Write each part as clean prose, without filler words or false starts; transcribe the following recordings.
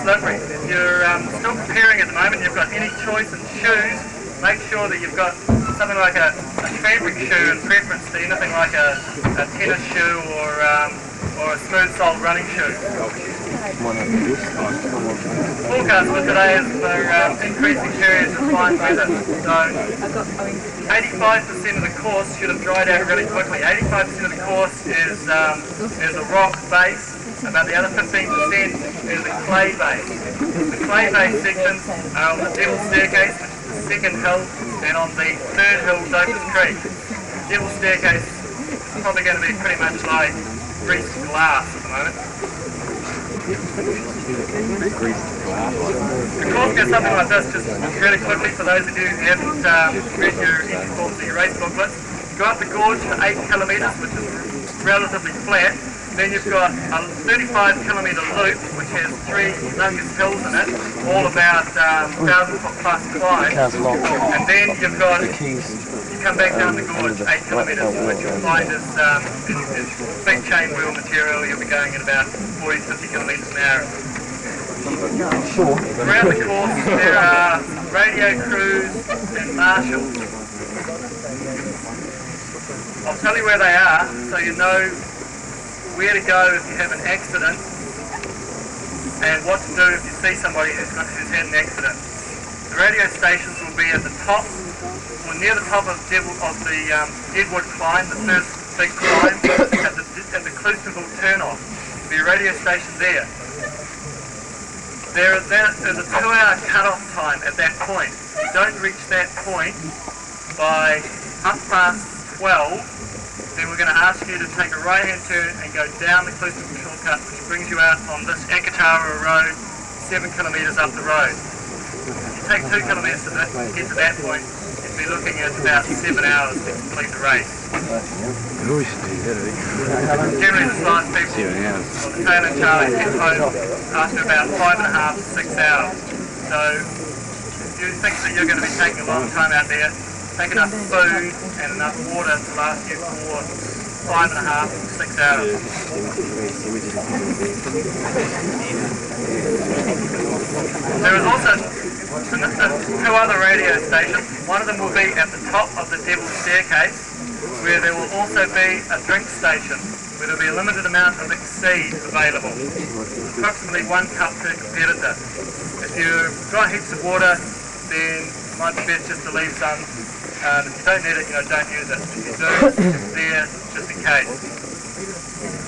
slippery. If you're still preparing at the moment, you've got any choice in shoes, make sure that you've got something like a fabric shoe in preference to anything like a tennis shoe or a smooth-soled running shoe. Forecast for today is for increasing periods of fine weather. So 85% of the course should have dried out really quickly. 85% of the course is a rock base. About the other 15% is a clay base. The clay base sections are on the Devil's Staircase, which is the second hill, and on the third hill, Dopers Creek. Devil's Staircase is probably going to be pretty much like greased glass at the moment. The course goes something like this, just really quickly for those of you who haven't read your entry forms or your race booklet. You go up the gorge for 8 kilometres, which is relatively flat. Then you've got a 35 kilometre loop, which has 3 humongous hills in it, all about 1,000 foot plus climb. And then you've got, you come back down the gorge 8 kilometres, which you'll find is big chain wheel material. You'll be going at about 40 to 50 kilometres an hour. Around the course there are radio crews and marshals. I'll tell you where they are so you know where to go if you have an accident and what to do if you see somebody who's had an accident. The radio stations will be at the top or near the top of the Deadwood climb, the first big climb at the Cloustonville turn-off. There'll be a radio station there. There's a 2-hour cut-off time at that point. If you don't reach that point by 12:30, then we're going to ask you to take a right-hand turn and go down the Cloustonville shortcut, which brings you out on this Akatara Road, 7 kilometres up the road. If you take 2 kilometres to get to that point, you'll be looking at about 7 hours to complete the race. Generally the size people on the tail end Charlie get home after about 5.5 to 6 hours. So if you think that you're going to be taking a long time out there, take enough food and enough water to last you for 5.5 to 6 hours. There is also 2 other radio stations. One of them will be at the top of the Devil's Staircase, where there will also be a drink station, where there will be a limited amount of Exceed available, approximately 1 cup per competitor. If you've got heaps of water, then it might be best just to leave some. If you don't need it, don't use it. If you do, it's there just in case.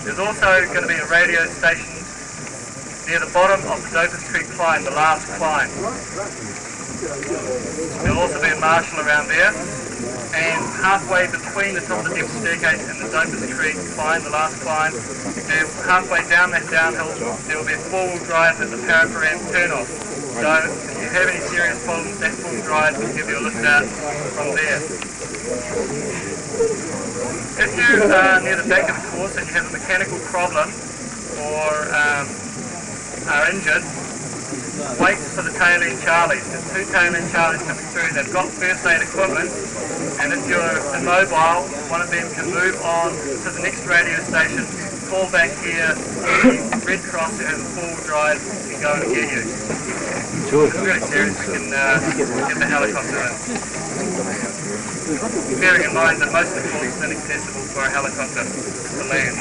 There's also going to be a radio station near the bottom of the Dopers Creek climb, the last climb. There'll also be a marshal around there. And halfway between the top of the Devil's Staircase and the Dopers Creek climb, the last climb, and halfway down that downhill, there will be a 4-wheel drive at the Paraparam turn-off. So if you have any serious problems, that full drive will give you a lift out from there. If you are near the back of the course and you have a mechanical problem or are injured, wait for the tail end Charlies. There's 2 tail end Charlies coming through. They've got first aid equipment, and if you're immobile, one of them can move on to the next radio station, call back here, the Red Cross who has a 4-wheel drive can go and get you. If it's really serious, we can get the helicopter in. Bearing in mind that most of the course is inaccessible for a helicopter to land.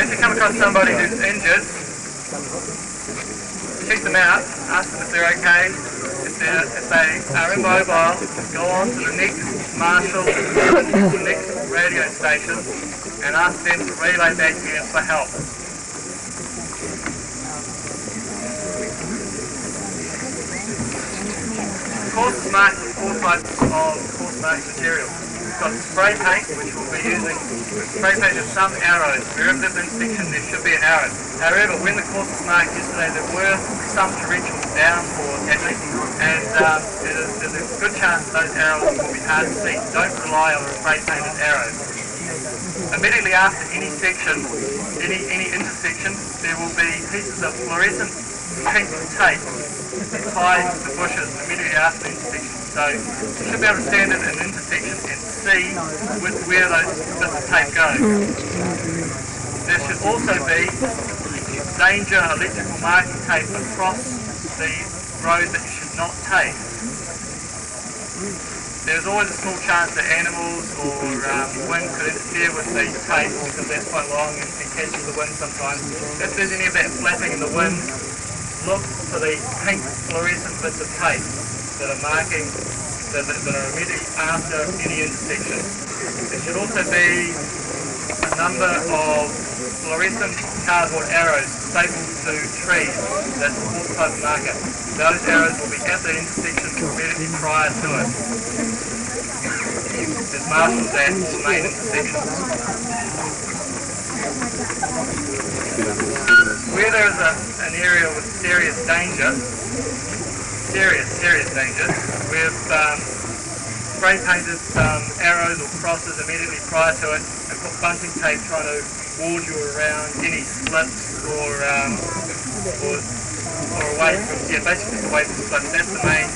If you come across somebody who's injured, check them out, ask them if they're okay. If they are immobile, go on to the next marshal, the next radio station, and ask them to relay back here for help. The course is marked with 4 types of course marked material. We've got spray paint, which we'll be using. Spray paint has some arrows. Wherever there's an intersection, there should be an arrow. However, when the course was marked yesterday, there were some torrential downpours happening, and there's a good chance those arrows will be hard to see. Don't rely on the spray painted arrows. Immediately after any section, any intersection, there will be pieces of fluorescent pink tape tied to the bushes immediately after the intersection. So you should be able to stand at an intersection and see where those bits of tape go. There should also be danger electrical marking tape across the road that you should not take. There's always a small chance that animals or wind could interfere with these tapes because they're quite long and catches the wind sometimes. If there's any of that flapping in the wind, look for the pink fluorescent bits of tape that are marking that are immediately after any intersection. There should also be a number of fluorescent cardboard arrows stapled to trees that support type marker. Those arrows will be at the intersection immediately prior to it. There's marshals at all main intersections. Where there is an area with serious danger, we've spray painted arrows or crosses immediately prior to it and put bunting tape trying to ward you around any slips or away from, basically away from slips. That's the main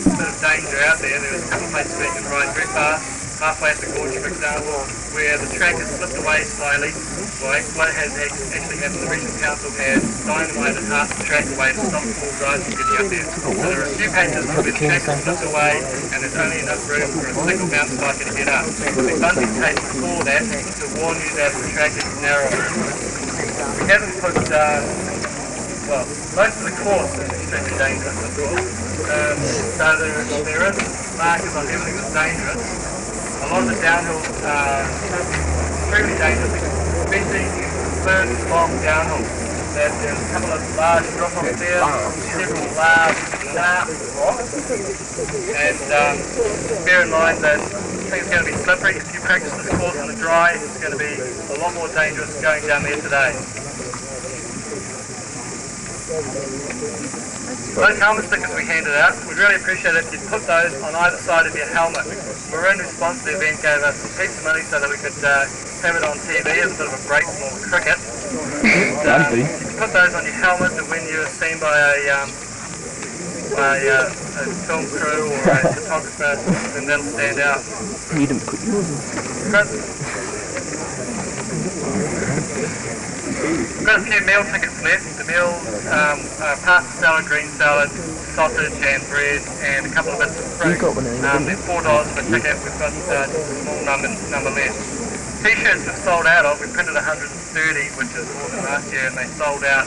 bit of danger out there. There's a couple of places where you can ride very fast, halfway up the gorge, for example, where the track has slipped away slightly. Well, what has actually happened, the regional council has dynamited half the track away to stop all riders from getting up there. So there are a few places where the track has slipped away and there's only enough room for a single mountain biker to get up. The bunting tape before that to warn you that the track is narrow. We haven't put, most of the course is extremely dangerous, of course. So there is markers on everything that's dangerous. A lot of the downhills are extremely dangerous, especially third long downhill. There's a couple of large drop-offs there, several large sharp rocks, and bear in mind that things are going to be slippery. If you practice this course on the dry, it's going to be a lot more dangerous going down there today. Those helmet stickers we handed out, we'd really appreciate it if you'd put those on either side of your helmet. Maroon Response to the event gave us a piece of money so that we could have it on TV as a bit of a break from all the cricket. You can put those on your helmet and when you're seen by a film crew or a photographer, then that'll stand out. You didn't put We've got a few meal tickets left. The meals are pasta salad, green salad, sausage and bread, and a couple of bits of fruit. They're $4 for a ticket. We've got just a small number left. T-shirts we've sold out of. We printed 130, which is more than last year, and they sold out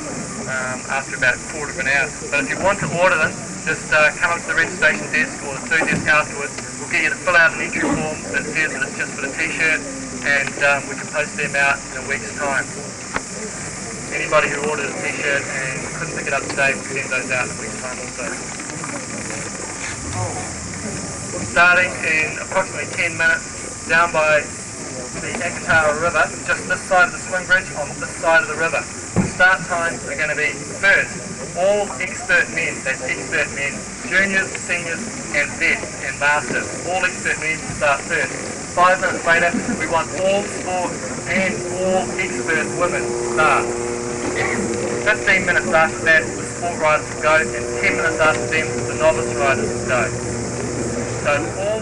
after about a quarter of an hour. But if you want to order them, just come up to the registration desk or the food desk afterwards. We'll get you to fill out an entry form that says that it's just for the T-shirt, and we can post them out in a week's time. Anybody who ordered a T-shirt and couldn't pick it up today, we'll send those out in a week's time also. Starting in approximately 10 minutes down by the Akatara River, just this side of the swing bridge on this side of the river. The start times are going to be first, all expert men, that's expert men, juniors, seniors and vets and masters, all expert men to start first. 5 minutes later, we want all sport and all expert women to start. 15 minutes after that, the sport riders will go, and 10 minutes after them, the novice riders will go. So all